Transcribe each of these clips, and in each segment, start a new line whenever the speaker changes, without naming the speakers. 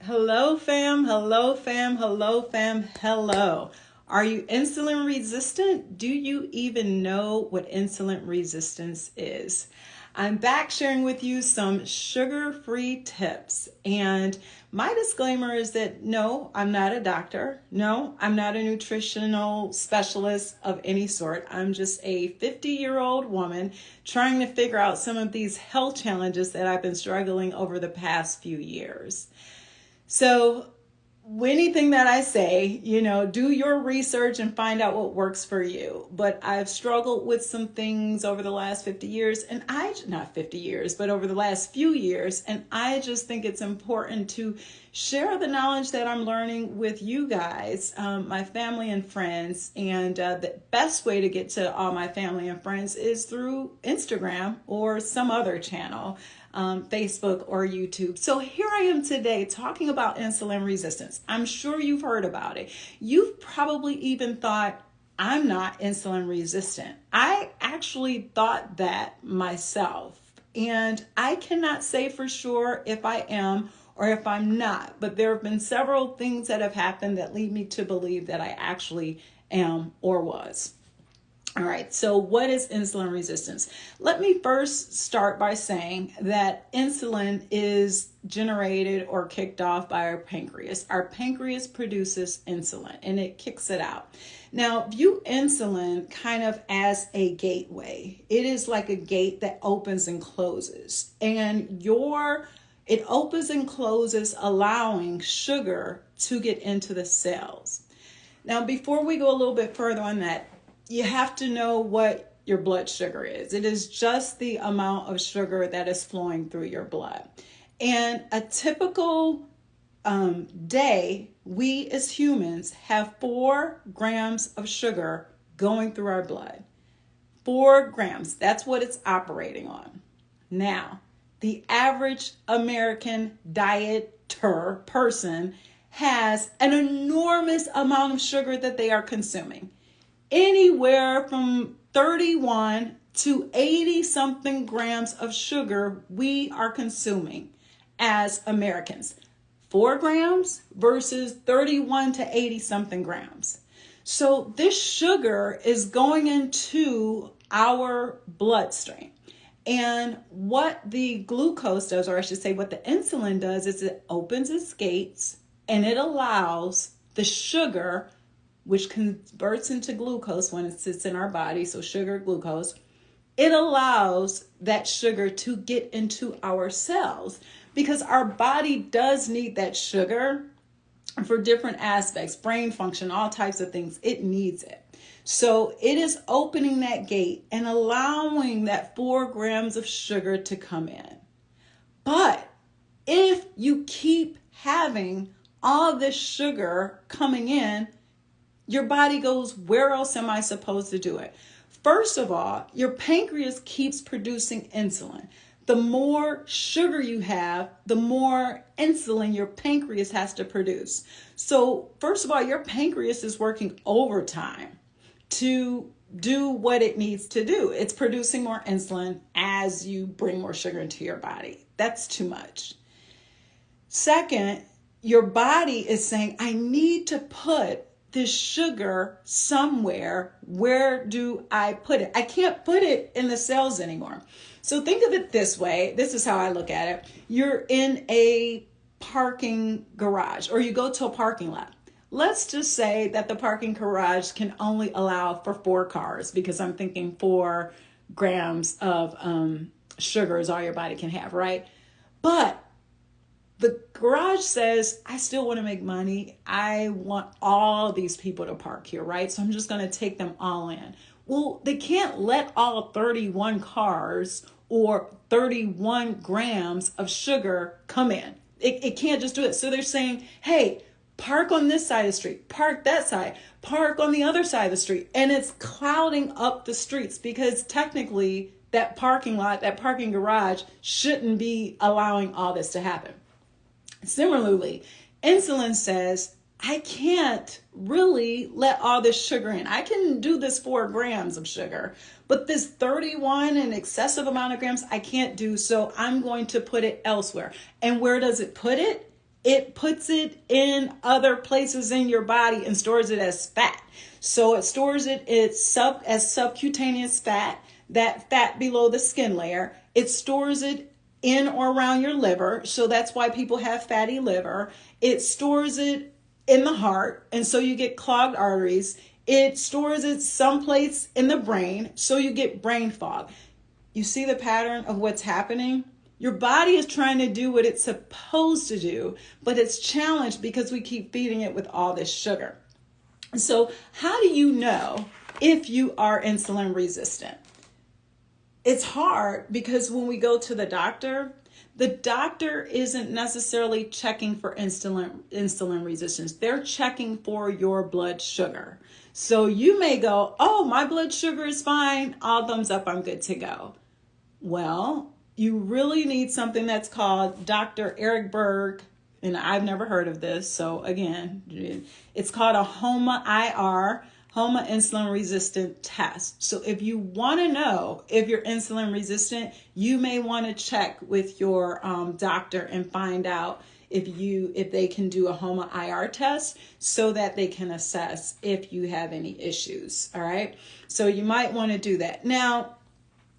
Hello, fam. Hello, fam. Hello, fam. Hello. Are you insulin resistant? Do you even know what insulin resistance is? I'm back sharing with you some sugar-free tips. And my disclaimer is that no, I'm not a doctor. No, I'm not a nutritional specialist of any sort. I'm just a 50-year-old woman trying to figure out some of these health challenges that I've been struggling over the past few years. So anything that I say, do your research and find out what works for you. But I've struggled with some things over the last 50 years, and not 50 years, but over the last few years. And I just think it's important to share the knowledge that I'm learning with you guys, my family and friends. And the best way to get to all my family and friends is through Instagram or some other channel. Facebook or YouTube. So here I am today talking about insulin resistance. I'm sure you've heard about it. You've probably even thought, I'm not insulin resistant. I actually thought that myself. And I cannot say for sure if I am or if I'm not. But there have been several things that have happened that lead me to believe that I actually am or was. All right, so what is insulin resistance? Let me first start by saying that insulin is generated or kicked off by our pancreas. Our pancreas produces insulin and it kicks it out. Now, view insulin kind of as a gateway. It is like a gate that opens and closes. And it opens and closes, allowing sugar to get into the cells. Now, before we go a little bit further on that, you have to know what your blood sugar is. It is just the amount of sugar that is flowing through your blood. And a typical day, we as humans have 4 grams of sugar going through our blood. 4 grams, that's what it's operating on. Now, the average American dieter person has an enormous amount of sugar that they are consuming. Anywhere from 31 to 80 something grams of sugar we are consuming as Americans. 4 grams versus 31 to 80 something grams. So this sugar is going into our bloodstream. And what the glucose does, or I should say what the insulin does, is it opens its gates and it allows the sugar, which converts into glucose when it sits in our body, so sugar, glucose, it allows that sugar to get into our cells because our body does need that sugar for different aspects, brain function, all types of things. It needs it. So it is opening that gate and allowing that 4 grams of sugar to come in. But if you keep having all this sugar coming in, your body goes, where else am I supposed to do it? First of all, your pancreas keeps producing insulin. The more sugar you have, the more insulin your pancreas has to produce. So first of all, your pancreas is working overtime to do what it needs to do. It's producing more insulin as you bring more sugar into your body. That's too much. Second, your body is saying, I need to put this sugar somewhere. Where do I put it? I can't put it in the cells anymore. So think of it this way. This is how I look at it. You're in a parking garage or you go to a parking lot. Let's just say that the parking garage can only allow for 4 cars because I'm thinking 4 grams of sugar is all your body can have, right? But the garage says, I still want to make money. I want all these people to park here, right? So I'm just going to take them all in. Well, they can't let all 31 cars or 31 grams of sugar come in. It can't just do it. So they're saying, hey, park on this side of the street, park that side, park on the other side of the street. And it's clouding up the streets because technically that parking lot, that parking garage shouldn't be allowing all this to happen. Similarly, insulin says, I can't really let all this sugar in. I can do this 4 grams of sugar, but this 31 and excessive amount of grams, I can't do. So I'm going to put it elsewhere. And where does it put it? it puts it in other places in your body and stores it as fat. So it stores it as subcutaneous fat, that fat below the skin layer. It stores it in or around your liver. So that's why people have fatty liver. It stores it in the heart. And so you get clogged arteries. It stores it someplace in the brain. So you get brain fog. You see the pattern of what's happening? Your body is trying to do what it's supposed to do, but it's challenged because we keep feeding it with all this sugar. So how do you know if you are insulin resistant? It's hard because when we go to the doctor isn't necessarily checking for insulin resistance. They're checking for your blood sugar. So you may go, oh, my blood sugar is fine. All thumbs up, I'm good to go. Well, you really need something that's called Dr. Eric Berg, and I've never heard of this. So again, it's called a HOMA-IR, HOMA insulin resistant test. So if you want to know if you're insulin resistant, you may want to check with your doctor and find out if they can do a HOMA-IR test so that they can assess if you have any issues. All right. So you might want to do that. Now,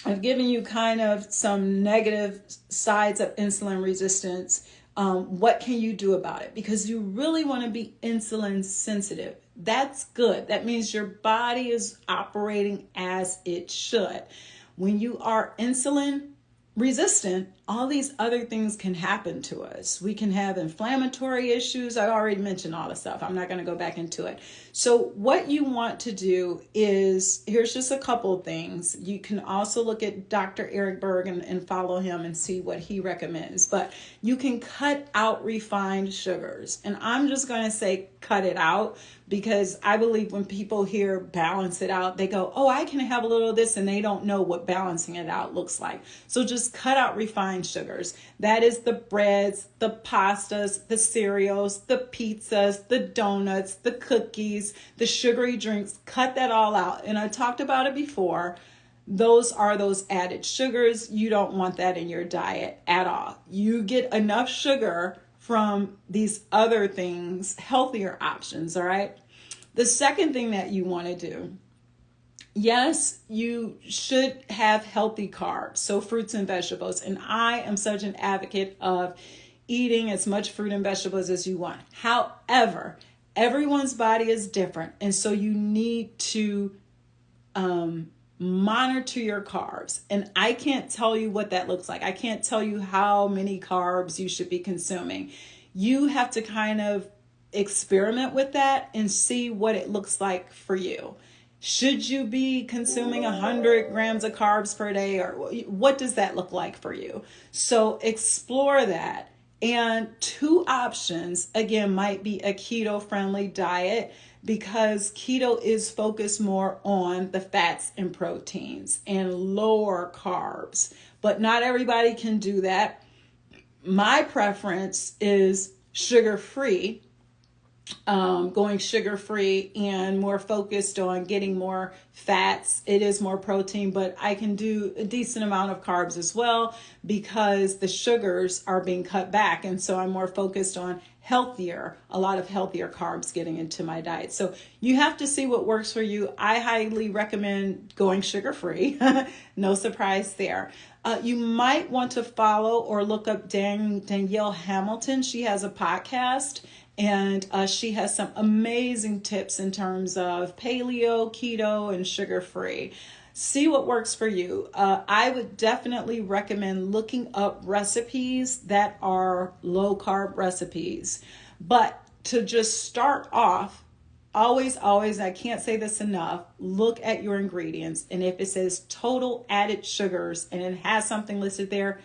I've given you kind of some negative sides of insulin resistance. What can you do about it? Because you really want to be insulin sensitive. That's good. That means your body is operating as it should. When you are insulin resistant, all these other things can happen to us. We can have inflammatory issues. I already mentioned all the stuff. I'm not going to go back into it. So what you want to do is, here's just a couple of things. You can also look at Dr. Eric Berg and follow him and see what he recommends. But you can cut out refined sugars. And I'm just going to say cut it out, because I believe when people hear balance it out, they go, oh, I can have a little of this, and they don't know what balancing it out looks like. So just cut out refined sugars. That is the breads, the pastas, the cereals, the pizzas, the donuts, the cookies, the sugary drinks. Cut that all out. And I talked about it before. Those are those added sugars. You don't want that in your diet at all. You get enough sugar from these other things, healthier options, all right? The second thing that you want to do, yes, you should have healthy carbs, so fruits and vegetables. And I am such an advocate of eating as much fruit and vegetables as you want. However, everyone's body is different. And so you need to monitor your carbs. And I can't tell you what that looks like. I can't tell you how many carbs you should be consuming. You have to kind of experiment with that and see what it looks like for you. Should you be consuming 100 grams of carbs per day, or what does that look like for you? So explore that. And two options, again, might be a keto-friendly diet, because keto is focused more on the fats and proteins and lower carbs. But not everybody can do that. My preference is sugar-free, going sugar-free and more focused on getting more fats. It is more protein, but I can do a decent amount of carbs as well, because the sugars are being cut back. And so I'm more focused on a lot of healthier carbs getting into my diet. So you have to see what works for you. I highly recommend going sugar-free. No surprise there. You might want to follow or look up Danielle Hamilton. She has a podcast, and she has some amazing tips in terms of paleo, keto, and sugar-free. See what works for you. I would definitely recommend looking up recipes that are low-carb recipes. But to just start off, always, I can't say this enough, look at your ingredients. And if it says total added sugars and it has something listed there,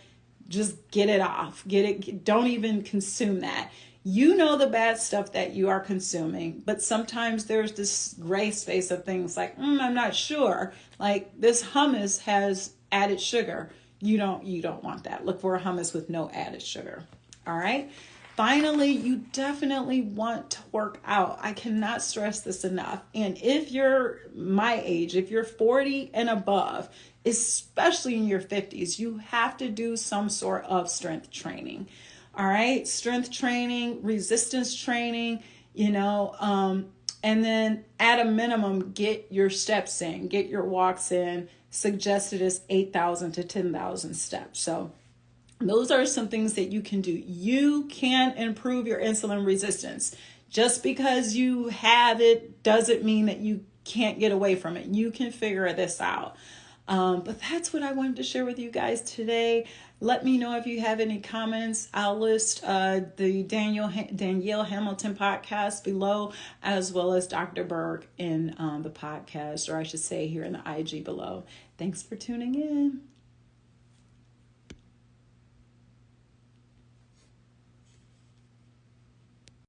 just get it off. Don't even consume that. You know the bad stuff that you are consuming, but sometimes there's this gray space of things like, I'm not sure. Like this hummus has added sugar. You don't want that. Look for a hummus with no added sugar. All right. Finally, you definitely want to work out. I cannot stress this enough. And if you're my age, if you're 40 and above, especially in your 50s, you have to do some sort of strength training. All right. Strength training, resistance training, and then at a minimum, get your steps in, get your walks in. Suggested is 8,000 to 10,000 steps. So those are some things that you can do. You can improve your insulin resistance. Just because you have it doesn't mean that you can't get away from it. You can figure this out. But that's what I wanted to share with you guys today. Let me know if you have any comments. I'll list the Danielle Hamilton podcast below, as well as Dr. Berg in the podcast, or I should say here in the IG below. Thanks for tuning in.